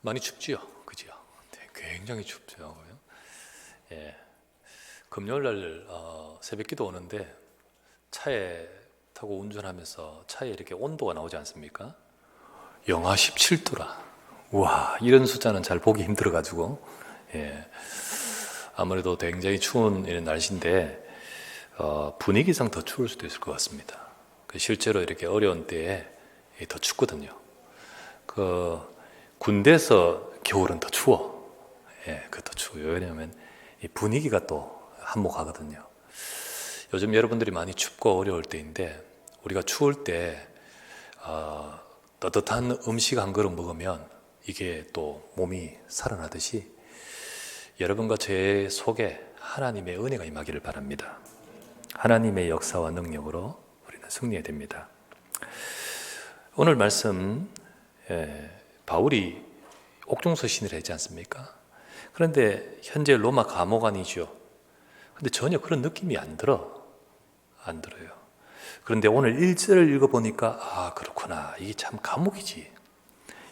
많이 춥지요, 그지요? 네, 굉장히 춥죠. 예, 금요일 날 새벽기도 오는데 차에 타고 운전하면서 차에 이렇게 온도가 나오지 않습니까? 영하 17도라. 우와, 이런 숫자는 잘 보기 힘들어가지고, 예, 아무래도 굉장히 추운 이런 날씨인데 분위기상 더 추울 수도 있을 것 같습니다. 실제로 이렇게 어려운 때에 더 춥거든요. 군대에서 겨울은 더 추워. 예, 더 추워요. 왜냐하면 이 분위기가 또 한몫하거든요. 요즘 여러분들이 많이 춥고 어려울 때인데, 우리가 추울 때 따뜻한 음식 한 그릇 먹으면 이게 또 몸이 살아나듯이 여러분과 제 속에 하나님의 은혜가 임하기를 바랍니다. 하나님의 역사와 능력으로 우리는 승리해야 됩니다. 오늘 말씀, 바울이 옥중서 시인을 했지 않습니까? 그런데 현재 로마 감옥 안이죠. 근데 전혀 그런 느낌이 안 들어요. 그런데 오늘 1절을 읽어보니까 그렇구나, 이게 참 감옥이지.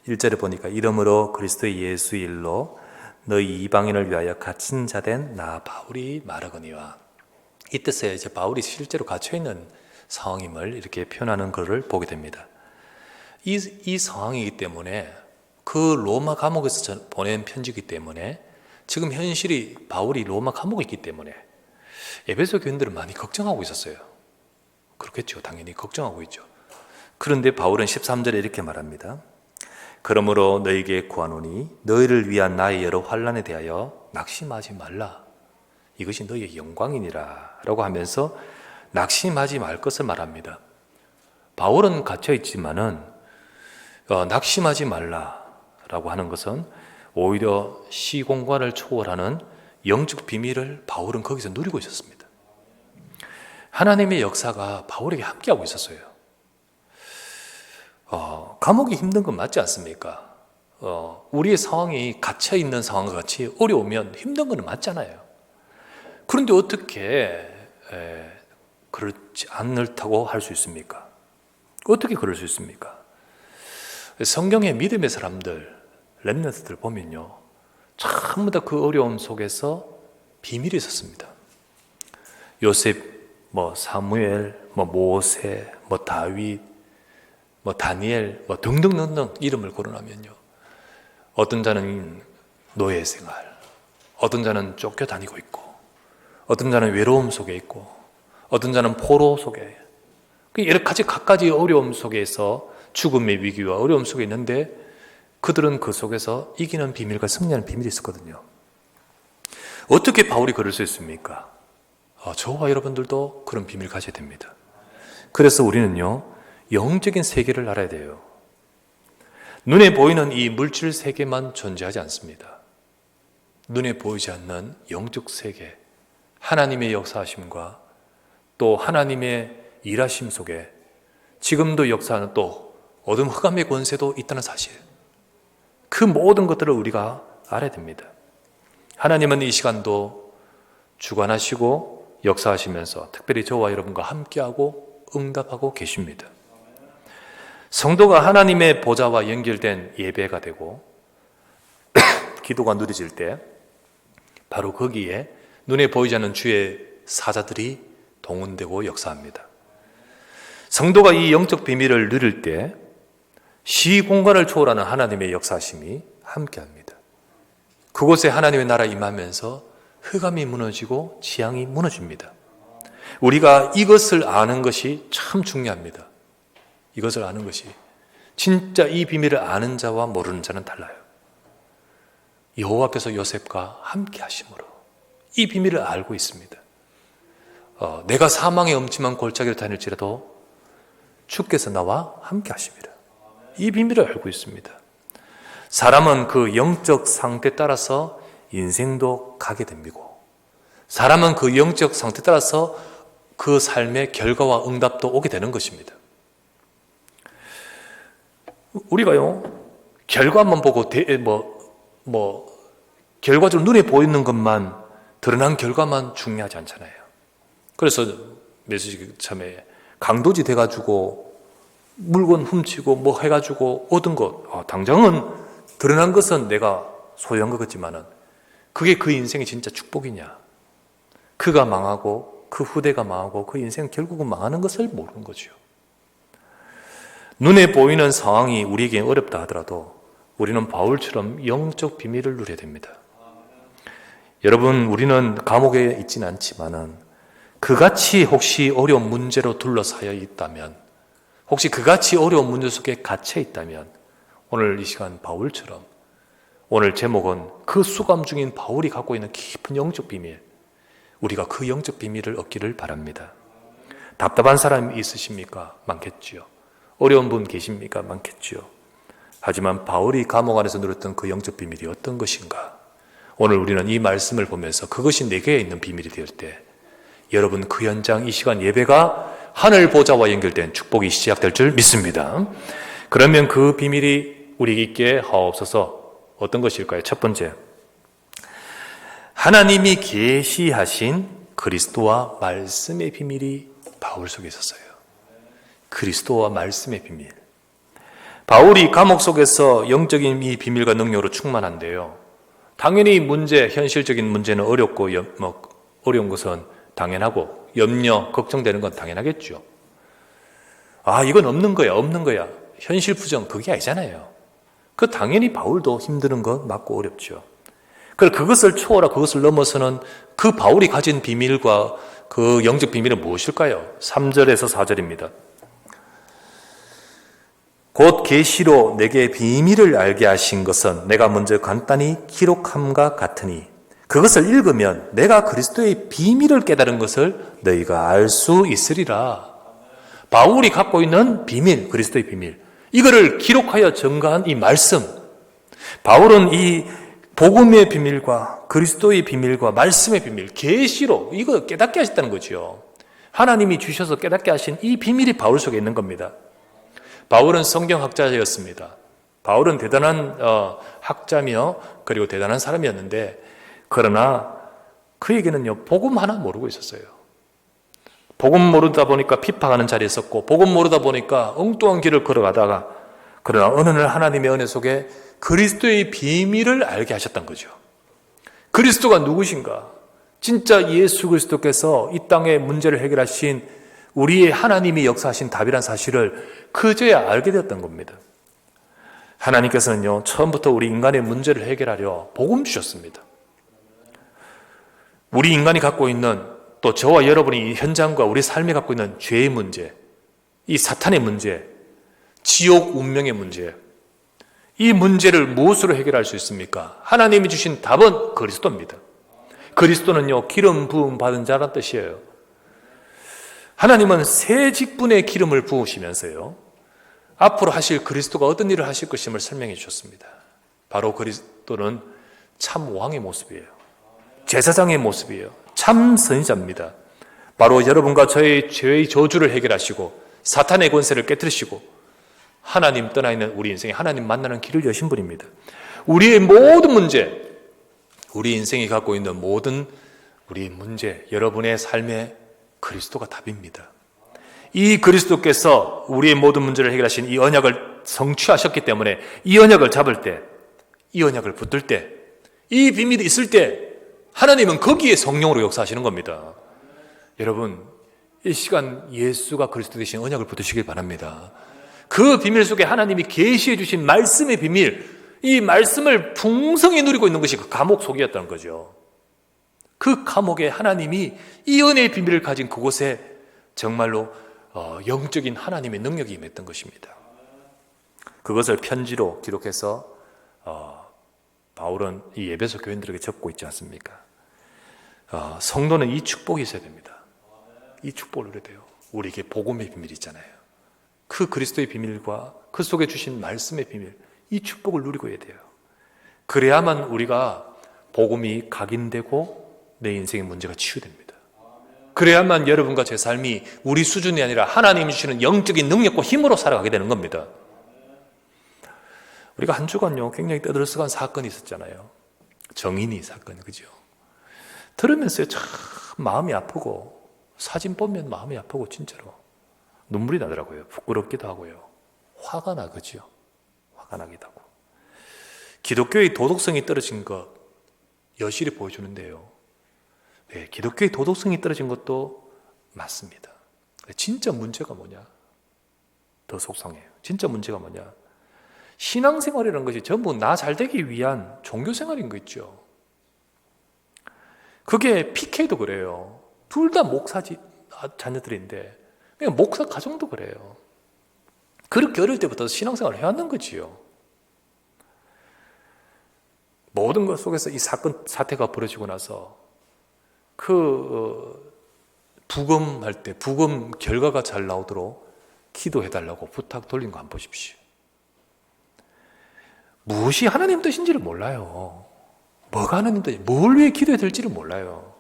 1절에 보니까 이러므로 그리스도 예수 일로 너희 이방인을 위하여 갇힌 자된 나 바울이 말하거니와. 이 뜻에 이제 바울이 실제로 갇혀있는 상황임을 이렇게 표현하는 글을 보게 됩니다. 이 상황이기 때문에, 그 로마 감옥에서 보낸 편지이기 때문에, 지금 현실이 바울이 로마 감옥에 있기 때문에 에베소 교인들은 많이 걱정하고 있었어요. 그렇겠죠. 당연히 걱정하고 있죠. 그런데 바울은 13절에 이렇게 말합니다. 그러므로 너희에게 구하노니 너희를 위한 나의 여러 환난에 대하여 낙심하지 말라. 이것이 너희의 영광이니라 라고 하면서 낙심하지 말 것을 말합니다. 바울은 갇혀 있지만은 낙심하지 말라라고 하는 것은 오히려 시공간을 초월하는 영적 비밀을 바울은 거기서 누리고 있었습니다. 하나님의 역사가 바울에게 함께하고 있었어요. 감옥이 힘든 건 맞지 않습니까? 우리의 상황이 갇혀있는 상황과 같이 어려우면 힘든 건 맞잖아요. 그런데 어떻게 그렇지 않다고 할 수 있습니까? 어떻게 그럴 수 있습니까? 성경의 믿음의 사람들, 렘넌트들 보면요, 전부 다 그 어려움 속에서 비밀이 있었습니다. 요셉, 사무엘, 모세, 다윗, 다니엘, 등등등등 이름을 거론하면요, 어떤 자는 노예 생활, 어떤 자는 쫓겨다니고 있고, 어떤 자는 외로움 속에 있고, 어떤 자는 포로 속에, 여러 가지 각가지 어려움 속에서 죽음의 위기와 어려움 속에 있는데, 그들은 그 속에서 이기는 비밀과 승리하는 비밀이 있었거든요. 어떻게 바울이 그럴 수 있습니까? 저와 여러분들도 그런 비밀을 가져야 됩니다. 그래서 우리는요, 영적인 세계를 알아야 돼요. 눈에 보이는 이 물질 세계만 존재하지 않습니다. 눈에 보이지 않는 영적 세계, 하나님의 역사하심과 또 하나님의 일하심 속에 지금도 역사하는 또 어둠 흑암의 권세도 있다는 사실, 그 모든 것들을 우리가 알아야 됩니다. 하나님은 이 시간도 주관하시고 역사하시면서 특별히 저와 여러분과 함께하고 응답하고 계십니다. 성도가 하나님의 보좌와 연결된 예배가 되고 기도가 누려질 때 바로 거기에 눈에 보이지 않는 주의 사자들이 동원되고 역사합니다. 성도가 이 영적 비밀을 누릴 때 시공간을 초월하는 하나님의 역사심이 함께합니다. 그곳에 하나님의 나라 임하면서 흑암이 무너지고 지향이 무너집니다. 우리가 이것을 아는 것이 참 중요합니다. 이것을 아는 것이, 진짜 이 비밀을 아는 자와 모르는 자는 달라요. 여호와께서 요셉과 함께 하심으로 이 비밀을 알고 있습니다. 내가 사망의 엄침한 골짜기를 다닐지라도 주께서 나와 함께 하십니다. 이 비밀을 알고 있습니다. 사람은 그 영적 상태에 따라서 인생도 가게 됩니다. 사람은 그 영적 상태에 따라서 그 삶의 결과와 응답도 오게 되는 것입니다. 우리가요, 결과만 보고 결과적으로 눈에 보이는 것만, 드러난 결과만 중요하지 않잖아요. 그래서 메시지 참에 강도지 돼가지고 물건 훔치고 해가지고 얻은 것, 당장은 드러난 것은 내가 소유한 것 같지만은 그게 그 인생이 진짜 축복이냐? 그가 망하고 그 후대가 망하고 그 인생은 결국은 망하는 것을 모르는 거죠. 눈에 보이는 상황이 우리에게 어렵다 하더라도 우리는 바울처럼 영적 비밀을 누려야 됩니다. 여러분, 우리는 감옥에 있지는 않지만은 그같이 혹시 어려운 문제로 둘러싸여 있다면, 혹시 그같이 어려운 문제 속에 갇혀 있다면 오늘 이 시간 바울처럼, 오늘 제목은 그 수감 중인 바울이 갖고 있는 깊은 영적 비밀, 우리가 그 영적 비밀을 얻기를 바랍니다. 답답한 사람이 있으십니까? 많겠지요. 어려운 분 계십니까? 많겠지요. 하지만 바울이 감옥 안에서 누렸던 그 영적 비밀이 어떤 것인가? 오늘 우리는 이 말씀을 보면서 그것이 내게 있는 비밀이 될 때 여러분 그 현장, 이 시간 예배가 하늘 보좌와 연결된 축복이 시작될 줄 믿습니다. 그러면 그 비밀이 우리에게 있게 하옵소서. 어떤 것일까요? 첫 번째, 하나님이 계시하신 그리스도와 말씀의 비밀이 바울 속에 있었어요. 그리스도와 말씀의 비밀. 바울이 감옥 속에서 영적인 이 비밀과 능력으로 충만한데요. 당연히 문제, 현실적인 문제는 어렵고 어려운 것은 당연하고 염려, 걱정되는 건 당연하겠죠. 아, 이건 없는 거야. 현실 부정 그게 아니잖아요. 그 당연히 바울도 힘드는 거 맞고 어렵죠. 그것을 초월하고 그것을 넘어서는 그 바울이 가진 비밀과 그 영적 비밀은 무엇일까요? 3절에서 4절입니다. 곧 계시로 내게 비밀을 알게 하신 것은 내가 먼저 간단히 기록함과 같으니 그것을 읽으면 내가 그리스도의 비밀을 깨달은 것을 너희가 알 수 있으리라. 바울이 갖고 있는 비밀, 그리스도의 비밀, 이거를 기록하여 전가한 이 말씀, 바울은 이 복음의 비밀과 그리스도의 비밀과 말씀의 비밀, 계시로 이거 깨닫게 하셨다는 거죠. 하나님이 주셔서 깨닫게 하신 이 비밀이 바울 속에 있는 겁니다. 바울은 성경학자였습니다. 바울은 대단한 학자며 그리고 대단한 사람이었는데, 그러나 그에게는요 복음 하나 모르고 있었어요. 복음 모르다 보니까 핍박하는 자리에 있었고, 복음 모르다 보니까 엉뚱한 길을 걸어가다가, 그러나 어느 날 하나님의 은혜 속에 그리스도의 비밀을 알게 하셨던 거죠. 그리스도가 누구신가? 진짜 예수 그리스도께서 이 땅의 문제를 해결하신 우리의 하나님이 역사하신 답이란 사실을 그제야 알게 되었던 겁니다. 하나님께서는요 처음부터 우리 인간의 문제를 해결하려 복음 주셨습니다. 우리 인간이 갖고 있는, 또 저와 여러분이 이 현장과 우리 삶이 갖고 있는 죄의 문제, 이 사탄의 문제, 지옥 운명의 문제, 이 문제를 무엇으로 해결할 수 있습니까? 하나님이 주신 답은 그리스도입니다. 그리스도는요 기름 부음 받은 자란 뜻이에요. 하나님은 새 직분의 기름을 부으시면서요 앞으로 하실 그리스도가 어떤 일을 하실 것임을 설명해 주셨습니다. 바로 그리스도는 참 왕의 모습이에요. 제사장의 모습이에요. 참 선지자입니다. 바로 여러분과 저의 죄의 저주를 해결하시고 사탄의 권세를 깨뜨리시고 하나님 떠나 있는 우리 인생에 하나님 만나는 길을 여신 분입니다. 우리의 모든 문제, 우리 인생이 갖고 있는 모든 우리 문제, 여러분의 삶에 그리스도가 답입니다. 이 그리스도께서 우리의 모든 문제를 해결하신 이 언약을 성취하셨기 때문에 이 언약을 잡을 때, 이 언약을 붙들 때, 이 비밀이 있을 때 하나님은 거기에 성령으로 역사하시는 겁니다. 여러분, 이 시간 예수가 그리스도 되신 언약을 붙드시길 바랍니다. 그 비밀 속에 하나님이 계시해 주신 말씀의 비밀, 이 말씀을 풍성히 누리고 있는 것이 그 감옥 속이었다는 거죠. 그 감옥에 하나님이 이 은혜의 비밀을 가진 그곳에 정말로 영적인 하나님의 능력이 임했던 것입니다. 그것을 편지로 기록해서 바울은 이 에베소 교인들에게 적고 있지 않습니까? 성도는 이 축복이 있어야 됩니다. 이 축복을 누려야 돼요. 우리에게 복음의 비밀이 있잖아요. 그 그리스도의 비밀과 그 속에 주신 말씀의 비밀, 이 축복을 누리고 해야 돼요. 그래야만 우리가 복음이 각인되고 내 인생의 문제가 치유됩니다. 그래야만 여러분과 제 삶이 우리 수준이 아니라 하나님이 주시는 영적인 능력과 힘으로 살아가게 되는 겁니다. 우리가 한 주간요 굉장히 떠들썩한 사건이 있었잖아요. 정인이 사건, 그죠? 들으면서요 참 마음이 아프고, 사진 보면 마음이 아프고 진짜로 눈물이 나더라고요. 부끄럽기도 하고요. 화가 나죠. 화가 나기도 하고. 기독교의 도덕성이 떨어진 것 여실히 보여주는데요. 네, 기독교의 도덕성이 떨어진 것도 맞습니다. 진짜 문제가 뭐냐? 더 속상해요. 진짜 문제가 뭐냐? 신앙생활이라는 것이 전부 나 잘되기 위한 종교생활인 거 있죠. 그게 PK도 그래요. 둘 다 목사 자녀들인데 그냥 목사 가정도 그래요. 그렇게 어릴 때부터 신앙생활을 해왔는 거지요. 모든 것 속에서 이 사태가 벌어지고 나서 부검할 때 부검 결과가 잘 나오도록 기도해달라고 부탁 돌린 거 한번 보십시오. 무엇이 하나님 뜻인지를 몰라요. 뭐가 하나님 뜻인지, 뭘 위해 기도해야 될지를 몰라요.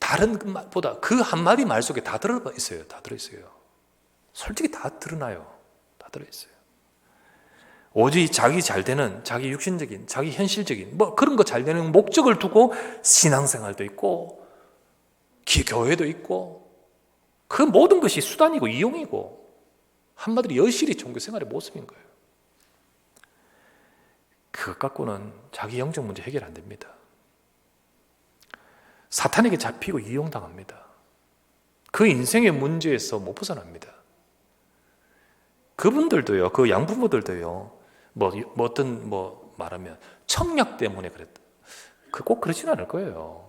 다른 말보다 그 한마디 말 속에 다 들어있어요. 다 들어있어요. 솔직히 다 드러나요. 다 들어있어요. 오직 자기 잘 되는, 자기 육신적인, 자기 현실적인 뭐 그런 거 잘 되는 목적을 두고 신앙생활도 있고 교회도 있고 그 모든 것이 수단이고 이용이고 한마디로 여실히 종교생활의 모습인 거예요. 그것 갖고는 자기 영적 문제 해결 안 됩니다. 사탄에게 잡히고 이용당합니다. 그 인생의 문제에서 못 벗어납니다. 그분들도요, 그 양부모들도요, 말하면 청약 때문에 그랬다. 꼭 그러진 않을 거예요.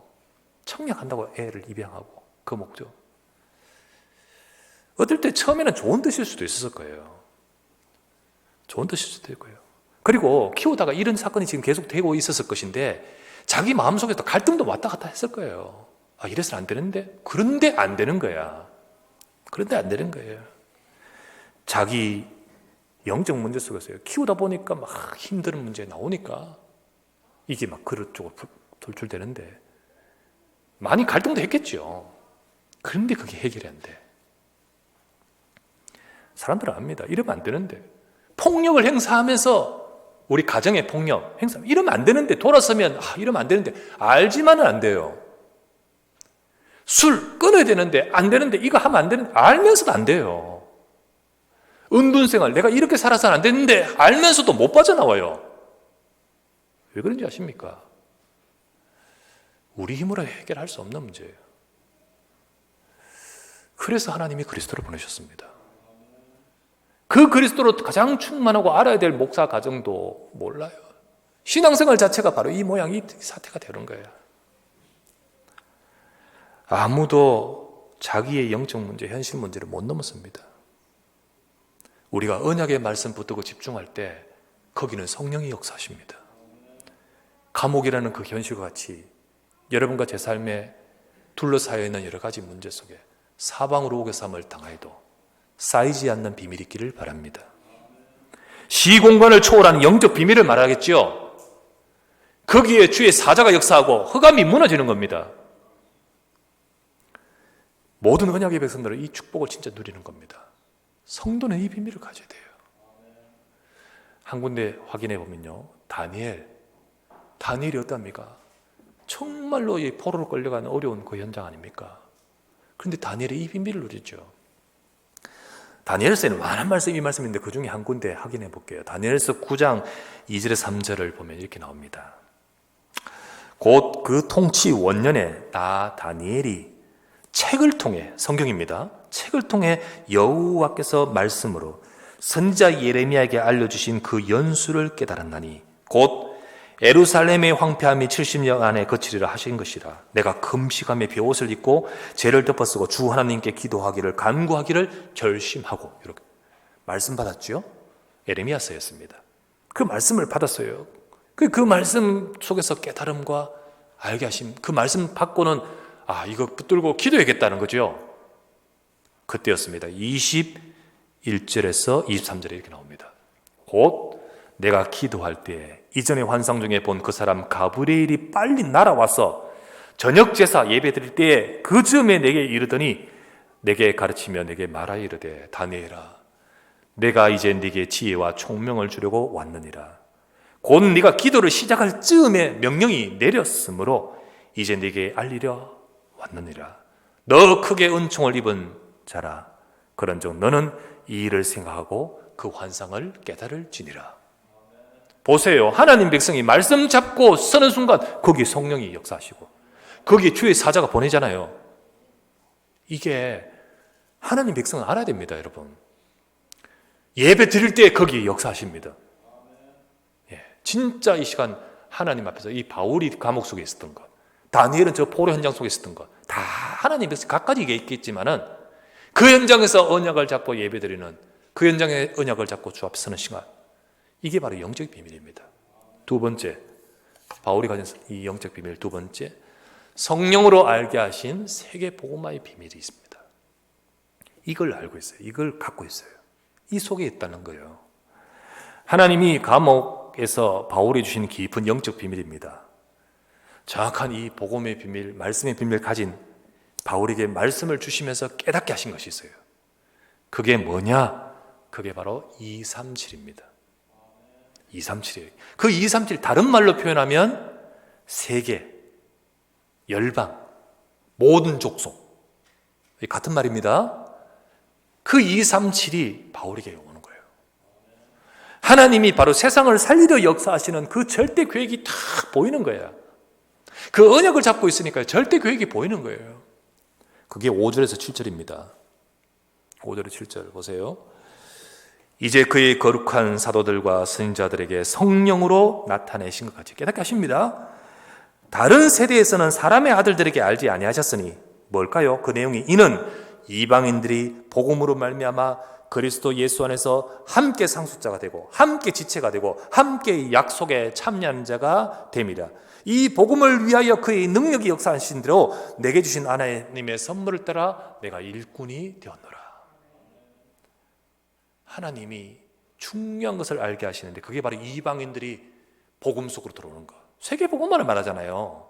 청약한다고 애를 입양하고 그 목적. 어떨 때 처음에는 좋은 뜻일 수도 있었을 거예요. 좋은 뜻일 수도 있고요. 그리고 키우다가 이런 사건이 지금 계속 되고 있었을 것인데 자기 마음속에서 갈등도 왔다 갔다 했을 거예요. 아, 이래서는 안 되는데? 그런데 안 되는 거야. 그런데 안 되는 거예요. 자기 영적 문제 속에서요. 키우다 보니까 막 힘든 문제 나오니까 이게 막 그릇쪽으로 돌출되는데 많이 갈등도 했겠죠. 그런데 그게 해결이 안 돼. 사람들은 압니다. 이러면 안 되는데. 폭력을 행사하면서 우리 가정의 폭력 행사 이러면 안 되는데 돌아서면 이러면 안 되는데 알지만은 안 돼요. 술 끊어야 되는데 안 되는데 이거 하면 안 되는데 알면서도 안 돼요. 은둔생활 내가 이렇게 살아서는 안 되는데 알면서도 못 빠져나와요. 왜 그런지 아십니까? 우리 힘으로 해결할 수 없는 문제예요. 그래서 하나님이 그리스도를 보내셨습니다. 그 그리스도로 가장 충만하고 알아야 될 목사 가정도 몰라요. 신앙생활 자체가 바로 이 모양, 이 사태가 되는 거예요. 아무도 자기의 영적 문제, 현실 문제를 못 넘었습니다. 우리가 언약의 말씀 붙들고 집중할 때 거기는 성령이 역사하십니다. 감옥이라는 그 현실과 같이 여러분과 제 삶에 둘러싸여 있는 여러 가지 문제 속에 사방으로 오개삼을 당하여도 쌓이지 않는 비밀이 있기를 바랍니다. 시공간을 초월하는 영적 비밀을 말하겠죠. 거기에 주의 사자가 역사하고 흑암이 무너지는 겁니다. 모든 언약의 백성들은 이 축복을 진짜 누리는 겁니다. 성도는 이 비밀을 가져야 돼요. 한 군데 확인해 보면요, 다니엘이 어떻습니까? 정말로 이 포로로 끌려가는 어려운 그 현장 아닙니까? 그런데 다니엘이 이 비밀을 누리죠. 다니엘서에는 많은 말씀이 이 말씀인데 그 중에 한 군데 확인해 볼게요. 다니엘서 9장 2절에 3절을 보면 이렇게 나옵니다. 곧 그 통치 원년에 다니엘이 책을 통해, 성경입니다. 책을 통해 여호와께서 말씀으로 선지자 예레미야에게 알려주신 그 연수를 깨달았나니 곧 예루살렘의 황폐함이 70년 안에 거치리라 하신 것이라. 내가 금식하며 벼옷을 입고 죄를 덮어쓰고 주 하나님께 기도하기를 간구하기를 결심하고, 이렇게 말씀 받았죠. 예레미야서였습니다. 그 말씀을 받았어요. 그 말씀 속에서 깨달음과 알게 하심, 그 말씀 받고는 이거 붙들고 기도해야겠다는 거죠. 그때였습니다. 21절에서 23절에 이렇게 나옵니다. 곧 내가 기도할 때 이전의 환상 중에 본 그 사람 가브리엘이 빨리 날아와서 저녁 제사 예배 드릴 때에 그 즈음에 내게 이르더니 내게 가르치며 내게 말하여 이르되 다니엘아, 내가 이제 네게 지혜와 총명을 주려고 왔느니라. 곧 네가 기도를 시작할 즈음에 명령이 내렸으므로 이제 네게 알리려 왔느니라. 너 크게 은총을 입은 자라. 그런즉 너는 이 일을 생각하고 그 환상을 깨달을지니라. 보세요. 하나님 백성이 말씀 잡고 서는 순간 거기에 성령이 역사하시고 거기에 주의 사자가 보내잖아요. 이게 하나님 백성은 알아야 됩니다, 여러분. 예배 드릴 때 거기에 역사하십니다. 예, 진짜 이 시간 하나님 앞에서 이 바울이 감옥 속에 있었던 것, 다니엘은 저 포로 현장 속에 있었던 것, 다 하나님 백성 각가지 있겠지만은 그 현장에서 언약을 잡고 예배 드리는, 그 현장의 언약을 잡고 주 앞에 서는 시간, 이게 바로 영적 비밀입니다. 두 번째, 바울이 가진 이 영적 비밀 두 번째, 성령으로 알게 하신 세계 복음화의 비밀이 있습니다. 이걸 알고 있어요. 이걸 갖고 있어요. 이 속에 있다는 거예요. 하나님이 감옥에서 바울이 주신 깊은 영적 비밀입니다. 정확한 이 복음의 비밀, 말씀의 비밀을 가진 바울에게 말씀을 주시면서 깨닫게 하신 것이 있어요. 그게 뭐냐? 그게 바로 237입니다. 237이에요. 그 237 다른 말로 표현하면 세계, 열방, 모든 족속, 같은 말입니다. 그 237이 바울에게 오는 거예요. 하나님이 바로 세상을 살리려 역사하시는 그 절대 계획이 다 보이는 거예요. 그 언약을 잡고 있으니까 절대 계획이 보이는 거예요. 그게 5절에서 7절입니다. 5절에서 7절 보세요. 이제 그의 거룩한 사도들과 선지자들에게 성령으로 나타내신 것 같이 깨닫게 하십니다. 다른 세대에서는 사람의 아들들에게 알지 아니하셨으니 뭘까요? 그 내용이 이는 이방인들이 복음으로 말미암아 그리스도 예수 안에서 함께 상속자가 되고 함께 지체가 되고 함께 약속에 참여하는 자가 됨이라. 이 복음을 위하여 그의 능력이 역사하신 대로 내게 주신 하나님의 선물을 따라 내가 일꾼이 되었노라. 하나님이 중요한 것을 알게 하시는데 그게 바로 이방인들이 복음 속으로 들어오는 것. 세계복음만을 말하잖아요.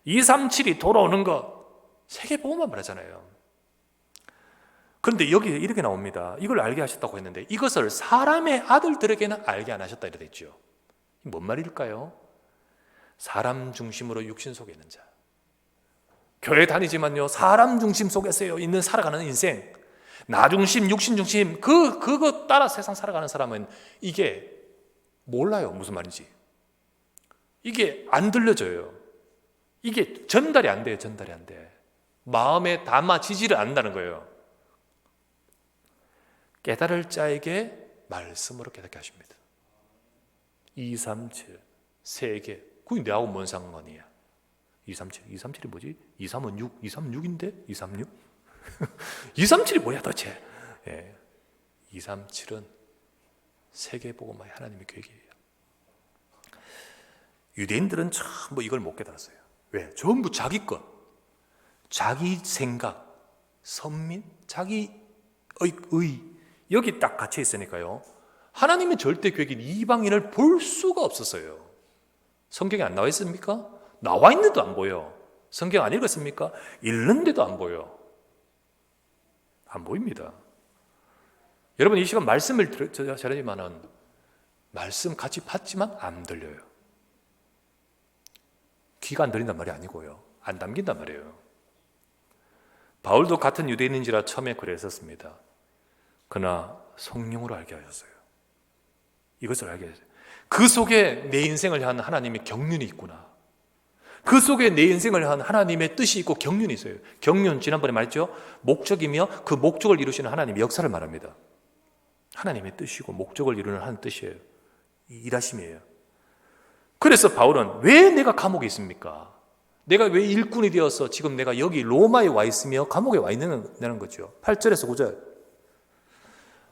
237이 돌아오는 것, 세계복음만 말하잖아요. 그런데 여기 이렇게 나옵니다. 이걸 알게 하셨다고 했는데 이것을 사람의 아들들에게는 알게 안 하셨다 이렇게 됐죠. 뭔 말일까요? 사람 중심으로 육신 속에 있는 자, 교회 다니지만요 사람 중심 속에서 있는 살아가는 인생, 나 중심, 육신 중심 그거 따라 세상 살아가는 사람은 이게 몰라요. 무슨 말인지 이게 안 들려져요. 이게 전달이 안 돼요. 전달이 안 돼. 마음에 담아지지를 않는다는 거예요. 깨달을 자에게 말씀으로 깨닫게 하십니다. 237 세계, 그게 내하고 뭔 상관이야? 237이 뭐지? 236은 6, 236인데? 236? 237이 뭐야 도대체? 예. 237은 세계복음화의 하나님의 계획이에요. 유대인들은 전부 이걸 못 깨달았어요. 왜? 전부 자기 것, 자기 생각, 선민, 자기의 여기 딱 갇혀 있으니까요. 하나님의 절대 계획인 이방인을 볼 수가 없었어요. 성경에 안 나와 있습니까? 나와 있는데도 안 보여. 성경 안 읽었습니까? 읽는데도 안 보여. 안 보입니다. 여러분 이 시간 말씀을 잘하지만은 말씀 같이 봤지만 안 들려요. 귀가 안 들린단 말이 아니고요. 안 담긴단 말이에요. 바울도 같은 유대인인지라 처음에 그랬었습니다. 그러나 성령으로 알게 하셨어요. 이것을 알게 하셨어요. 그 속에 내 인생을 향한 하나님의 경륜이 있구나. 그 속에 내 인생을 향한 하나님의 뜻이 있고 경륜이 있어요. 경륜 지난번에 말했죠. 목적이며 그 목적을 이루시는 하나님의 역사를 말합니다. 하나님의 뜻이고 목적을 이루는 하나님 뜻이에요. 일하심이에요. 그래서 바울은 왜 내가 감옥에 있습니까? 내가 왜 일꾼이 되어서 지금 내가 여기 로마에 와 있으며 감옥에 와 있는 거죠. 8절에서 9절.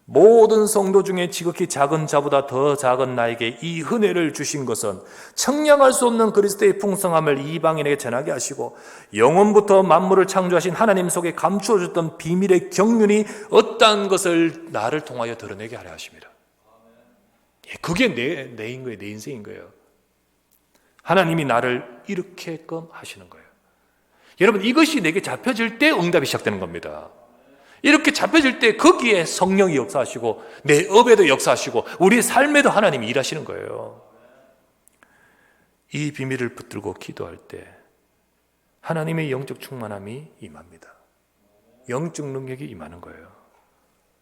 모든 성도 중에 지극히 작은 자보다 더 작은 나에게 이 은혜를 주신 것은 청량할 수 없는 그리스도의 풍성함을 이방인에게 전하게 하시고 영원부터 만물을 창조하신 하나님 속에 감추어졌던 비밀의 경륜이 어떠한 것을 나를 통하여 드러내게 하려 하십니다. 그게 내인 거예요. 내 인생인 거예요. 하나님이 나를 이렇게끔 하시는 거예요. 여러분 이것이 내게 잡혀질 때 응답이 시작되는 겁니다. 이렇게 잡혀질 때 거기에 성령이 역사하시고 내 업에도 역사하시고 우리의 삶에도 하나님이 일하시는 거예요. 이 비밀을 붙들고 기도할 때 하나님의 영적 충만함이 임합니다. 영적 능력이 임하는 거예요.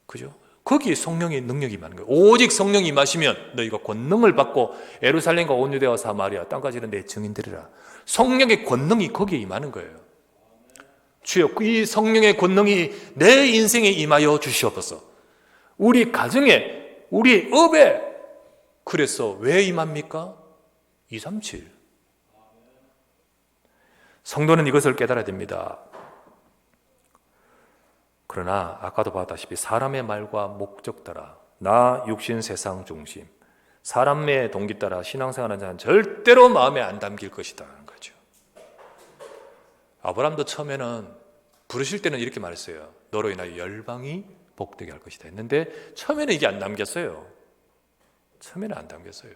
그죠? 거기에 성령의 능력이 임하는 거예요. 오직 성령이 임하시면 너희가 권능을 받고 예루살렘과 온 유대와 사마리아 땅까지 이르러 내 증인들이라. 성령의 권능이 거기에 임하는 거예요. 주여, 이 성령의 권능이 내 인생에 임하여 주시옵소서. 우리 가정에, 우리 업에. 그래서 왜 임합니까? 237. 성도는 이것을 깨달아야 됩니다. 그러나 아까도 봤다시피 사람의 말과 목적 따라, 나 육신 세상 중심, 사람의 동기 따라 신앙생활하는 자는 절대로 마음에 안 담길 것이다 하는 거죠. 아브라함도 처음에는 부르실 때는 이렇게 말했어요. 너로 인하여 열방이 복되게 할 것이다 했는데 처음에는 이게 안 담겼어요. 처음에는 안 담겼어요.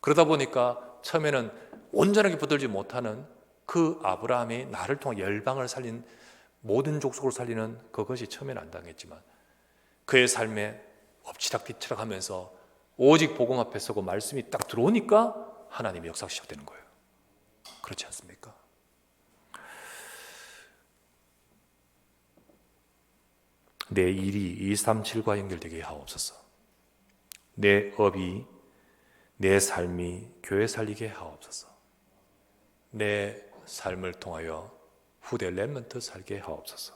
그러다 보니까 처음에는 온전하게 붙들지 못하는 그 아브라함이 나를 통해 열방을 살린, 모든 족속을 살리는 그것이 처음에는 안 당했지만 그의 삶에 엎치락뒤치락 하면서 오직 복음 앞에 서고 말씀이 딱 들어오니까 하나님의 역사가 시작되는 거예요. 그렇지 않습니까? 내 일이 237과 연결되게 하옵소서. 내 업이, 내 삶이 교회 살리게 하옵소서. 내 삶을 통하여 후대 렘넌트 살게 하옵소서.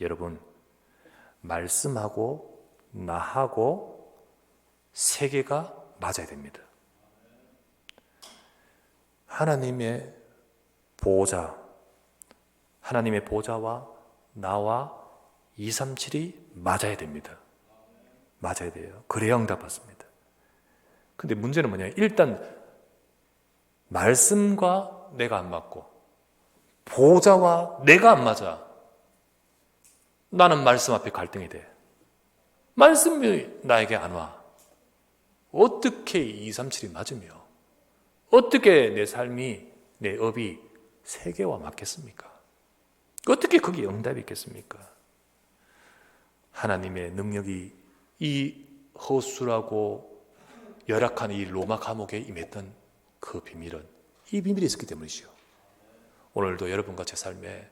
여러분, 말씀하고 나하고 세계가 맞아야 됩니다. 하나님의 보호자, 하나님의 보호자와 나와 237이 맞아야 됩니다. 맞아야 돼요. 그래야 응답 받습니다. 근데 문제는 뭐냐면 일단 말씀과 내가 안 맞고 보호자와 내가 안 맞아. 나는 말씀 앞에 갈등이 돼. 말씀이 나에게 안 와. 어떻게 237이 맞으며 어떻게 내 삶이, 내 업이 세계와 맞겠습니까? 어떻게 거기에 응답이 있겠습니까? 하나님의 능력이 이 허술하고 열악한 이 로마 감옥에 임했던 그 비밀은 이 비밀이 있었기 때문이죠. 오늘도 여러분과 제 삶에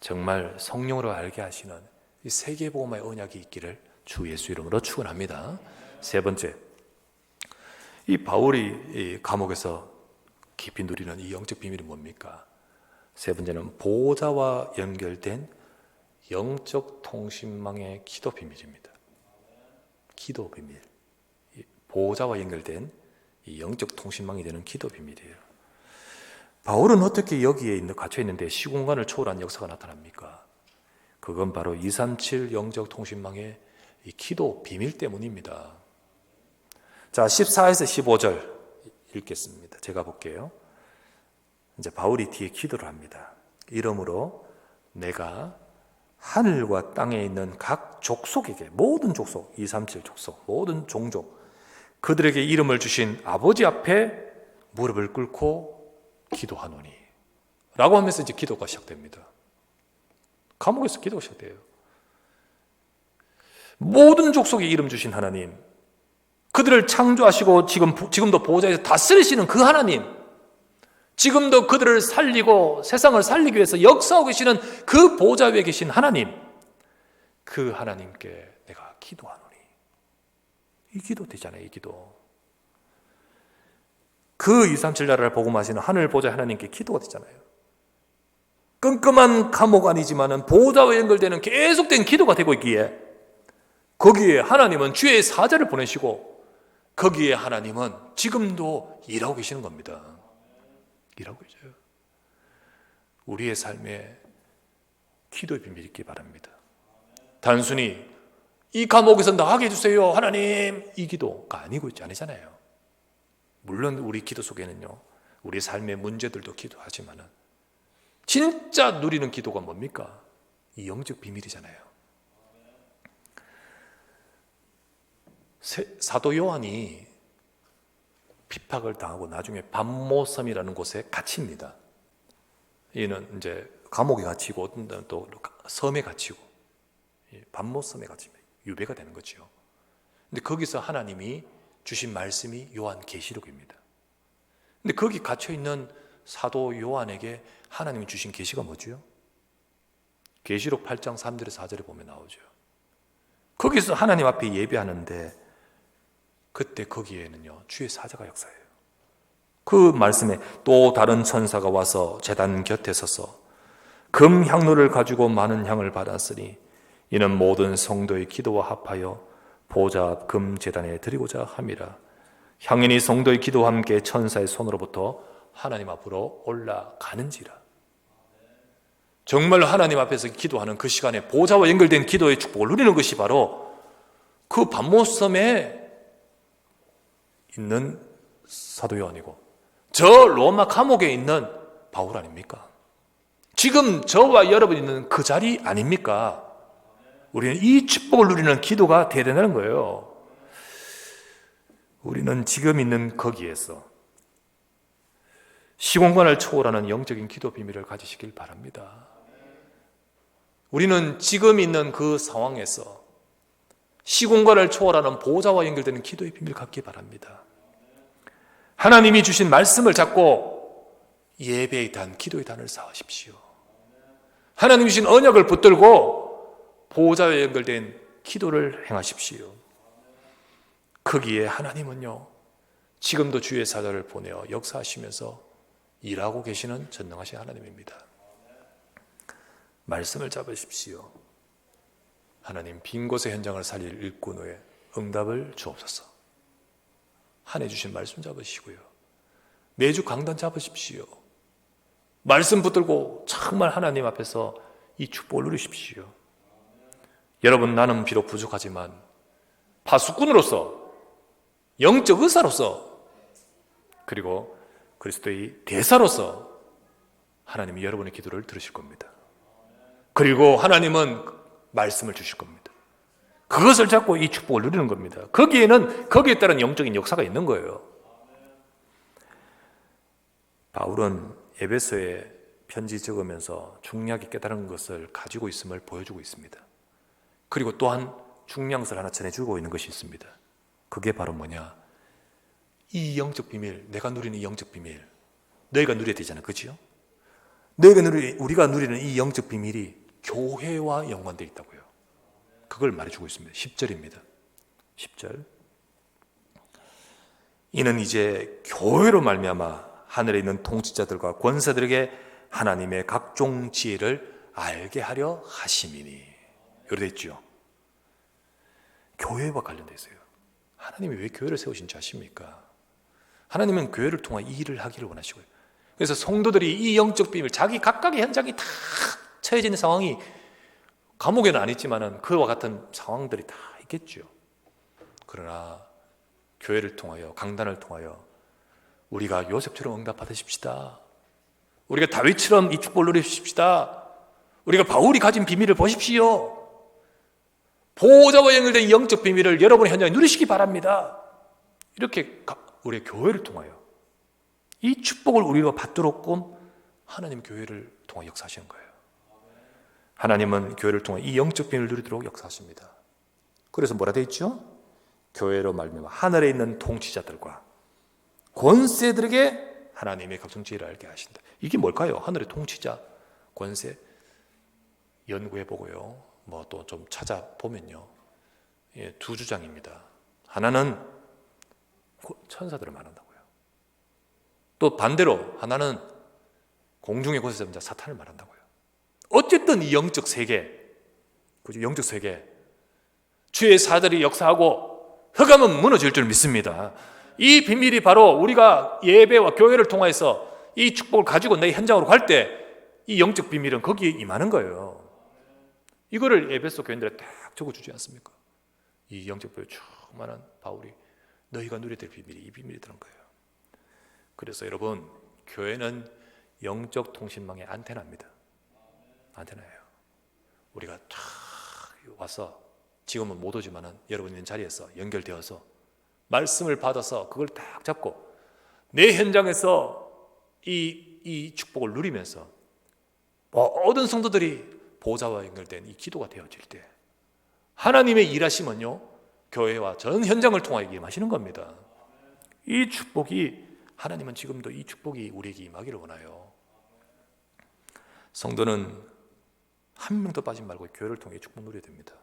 정말 성령으로 알게 하시는 이 세계복음화의 언약이 있기를 주 예수 이름으로 축원합니다. 세 번째, 이 바울이 이 감옥에서 깊이 누리는 이 영적 비밀이 뭡니까? 세 번째는 보호자와 연결된 영적 통신망의 기도 비밀입니다. 기도 비밀. 보호자와 연결된 이 영적 통신망이 되는 기도 비밀이에요. 바울은 어떻게 여기에 갇혀 있는데 시공간을 초월한 역사가 나타납니까? 그건 바로 237 영적 통신망의 이 기도 비밀 때문입니다. 자, 14에서 15절 읽겠습니다. 제가 볼게요. 이제 바울이 뒤에 기도를 합니다. 이러므로 내가 하늘과 땅에 있는 각 족속에게, 모든 족속, 237 족속, 모든 종족, 그들에게 이름을 주신 아버지 앞에 무릎을 꿇고 기도하노니 라고 하면서 이제 기도가 시작됩니다. 감옥에서 기도가 시작돼요. 모든 족속에 이름 주신 하나님, 그들을 창조하시고 지금도 보호자에서 다스리시는 그 하나님, 지금도 그들을 살리고 세상을 살리기 위해서 역사하고 계시는 그 보호자 위에 계신 하나님, 그 하나님께 내가 기도하노니. 이 기도 되잖아요. 이 기도. 그 237 나라를 복음하시는 하늘 보호자 하나님께 기도가 되잖아요. 끔끔한 감옥 아니지만은 보호자와 연결되는 계속된 기도가 되고 있기에 거기에 하나님은 주의 사자를 보내시고 거기에 하나님은 지금도 일하고 계시는 겁니다. 일하고 계셔요. 우리의 삶에 기도의 비밀이 있기 바랍니다. 단순히 이 감옥에서 나가게 해주세요 하나님, 이 기도가 아니잖아요. 물론 우리 기도 속에는요, 우리 삶의 문제들도 기도하지만은 진짜 누리는 기도가 뭡니까? 이 영적 비밀이잖아요. 사도 요한이 핍박을 당하고 나중에 밤모섬이라는 곳에 갇힙니다. 이는 이제 감옥에 갇히고 또 섬에 갇히고 밤모섬에 갇히면 유배가 되는 거죠. 근데 거기서 하나님이 주신 말씀이 요한 계시록입니다. 근데 거기 갇혀 있는 사도 요한에게 하나님이 주신 계시가 뭐죠? 계시록 8장 3절에서 4절에 보면 나오죠. 거기서 하나님 앞에 예배하는데 그때 거기에는요 주의 사자가 역사해요. 그 말씀에 또 다른 천사가 와서 제단 곁에 서서 금 향로를 가지고 많은 향을 받았으니 이는 모든 성도의 기도와 합하여 보좌 앞 금 제단에 드리고자 함이라. 향연이 성도의 기도와 함께 천사의 손으로부터 하나님 앞으로 올라가는지라. 정말 하나님 앞에서 기도하는 그 시간에 보좌와 연결된 기도의 축복을 누리는 것이 바로 그 반모섬에 있는 사도 요한이고 저 로마 감옥에 있는 바울 아닙니까? 지금 저와 여러분이 있는 그 자리 아닙니까? 우리는 이 축복을 누리는 기도가 되어야 된다는 거예요. 우리는 지금 있는 거기에서 시공간을 초월하는 영적인 기도 비밀을 가지시길 바랍니다. 우리는 지금 있는 그 상황에서 시공간을 초월하는 보좌와 연결되는 기도의 비밀을 갖기 바랍니다. 하나님이 주신 말씀을 잡고 예배의 단, 기도의 단을 쌓으십시오. 하나님이 주신 언약을 붙들고 보좌와 연결된 기도를 행하십시오. 거기에 하나님은요 지금도 주의 사자를 보내어 역사하시면서 일하고 계시는 전능하신 하나님입니다. 말씀을 잡으십시오. 하나님 빈 곳의 현장을 살릴 일꾼 후에 응답을 주옵소서. 한 해 주신 말씀 잡으시고요 매주 강단 잡으십시오. 말씀 붙들고 정말 하나님 앞에서 이 축복을 누리십시오. 여러분, 나는 비록 부족하지만 파수꾼으로서 영적 의사로서 그리고 그리스도의 대사로서 하나님이 여러분의 기도를 들으실 겁니다. 그리고 하나님은 말씀을 주실 겁니다. 그것을 잡고 이 축복을 누리는 겁니다. 거기에 따른 영적인 역사가 있는 거예요. 바울은 에베소에 편지 적으면서 중요하게 깨달은 것을 가지고 있음을 보여주고 있습니다. 그리고 또한 중요한 것을 하나 전해주고 있는 것이 있습니다. 그게 바로 뭐냐? 이 영적 비밀, 내가 누리는 이 영적 비밀, 너희가 누려야 되잖아요. 그렇죠? 우리가 누리는 이 영적 비밀이 교회와 연관되어 있다고요. 그걸 말해주고 있습니다. 10절입니다. 10절. 이는 이제 교회로 말미암아 하늘에 있는 통치자들과 권세들에게 하나님의 각종 지혜를 알게 하려 하심이니. 여기 되어 있죠. 교회와 관련되어 있어요. 하나님이 왜 교회를 세우신지 아십니까? 하나님은 교회를 통해 이 일을 하기를 원하시고요. 그래서 성도들이 이 영적 비밀, 자기 각각의 현장이 다 처해져 있는 상황이 감옥에는 안 있지만은 그와 같은 상황들이 다 있겠죠. 그러나 교회를 통하여, 강단을 통하여 우리가 요셉처럼 응답 받으십시다. 우리가 다윗처럼 이 축복을 누리십시다. 우리가 바울이 가진 비밀을 보십시오. 보호자와 연결된 영적 비밀을 여러분의 현장에 누리시기 바랍니다. 이렇게 우리의 교회를 통하여 이 축복을 우리가 받도록끔 하나님 교회를 통해 역사하시는 거예요. 하나님은 교회를 통해 이 영적 비밀을 누리도록 역사하십니다. 그래서 뭐라 되어 있죠? 교회로 말미암아 하늘에 있는 통치자들과 권세들에게 하나님의 각종 지혜를 알게 하신다. 이게 뭘까요? 하늘의 통치자, 권세 연구해보고요. 뭐 또 좀 찾아보면요. 두 주장입니다. 하나는 천사들을 말한다고요. 또 반대로 하나는 공중의 곳에 잡은 자 사탄을 말한다고요. 어쨌든 이 영적 세계, 그죠? 영적 세계, 주의 사들이 역사하고 흑암은 무너질 줄 믿습니다. 이 비밀이 바로 우리가 예배와 교회를 통해서 이 축복을 가지고 내 현장으로 갈 때 이 영적 비밀은 거기에 임하는 거예요. 이거를 에베소 교인들에 딱 적어주지 않습니까? 이 영적 비밀 충만한 바울이 너희가 누려야 될 비밀이 이 비밀이라는 거예요. 그래서 여러분, 교회는 영적 통신망의 안테나입니다. 안테나예요. 우리가 탁 와서 지금은 못 오지만은 여러분 있는 자리에서 연결되어서 말씀을 받아서 그걸 딱 잡고 내 현장에서 이 축복을 누리면서 모든 성도들이 보좌와 연결된 이 기도가 되어질 때 하나님의 일하심은요 교회와 전 현장을 통하여 임하시는 겁니다. 이 축복이 하나님은 지금도 이 축복이 우리에게 임하기를 원해요. 성도는 한 명도 빠짐 말고 교회를 통해 축복 누려야 됩니다.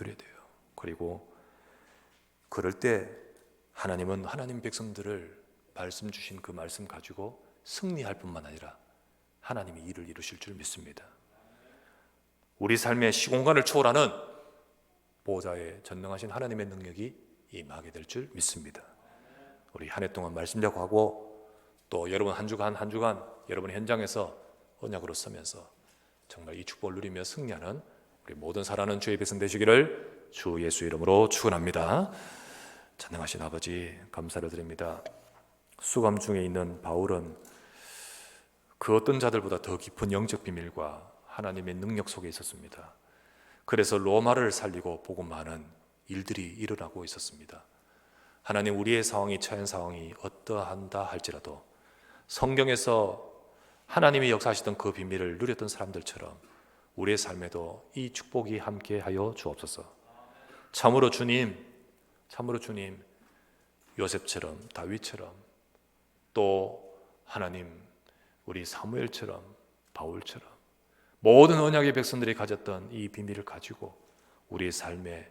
누려야 돼요. 그리고 그럴 때 하나님은 하나님 백성들을 말씀 주신 그 말씀 가지고 승리할 뿐만 아니라 하나님이 일을 이루실 줄 믿습니다. 우리 삶의 시공간을 초월하는 보호자의 전능하신 하나님의 능력이 임하게 될 줄 믿습니다. 우리 한 해 동안 말씀 약속하고 또 여러분 한 주간 여러분의 현장에서 언약으로 서면서 정말 이 축복을 누리며 승리하는 우리 모든 사랑하는 주의 백성 되시기를 주 예수 이름으로 축원합니다. 전능하신 아버지 감사를 드립니다. 수감 중에 있는 바울은 그 어떤 자들보다 더 깊은 영적 비밀과 하나님의 능력 속에 있었습니다. 그래서 로마를 살리고 복음하는 일들이 일어나고 있었습니다. 하나님, 우리의 상황이 처한 상황이 어떠한다 할지라도 성경에서 하나님이 역사하시던 그 비밀을 누렸던 사람들처럼 우리의 삶에도 이 축복이 함께하여 주옵소서. 참으로 주님 요셉처럼 다윗처럼 또 하나님 우리 사무엘처럼 바울처럼 모든 언약의 백성들이 가졌던 이 비밀을 가지고 우리의 삶에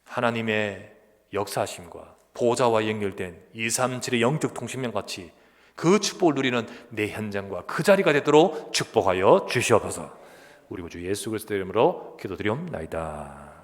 하나님의 역사하심과 보호자와 연결된 237의 영적 통신명 같이 그 축복을 누리는 내 현장과 그 자리가 되도록 축복하여 주시옵소서. 우리 구주 예수 그리스도의 이름으로 기도드리옵나이다.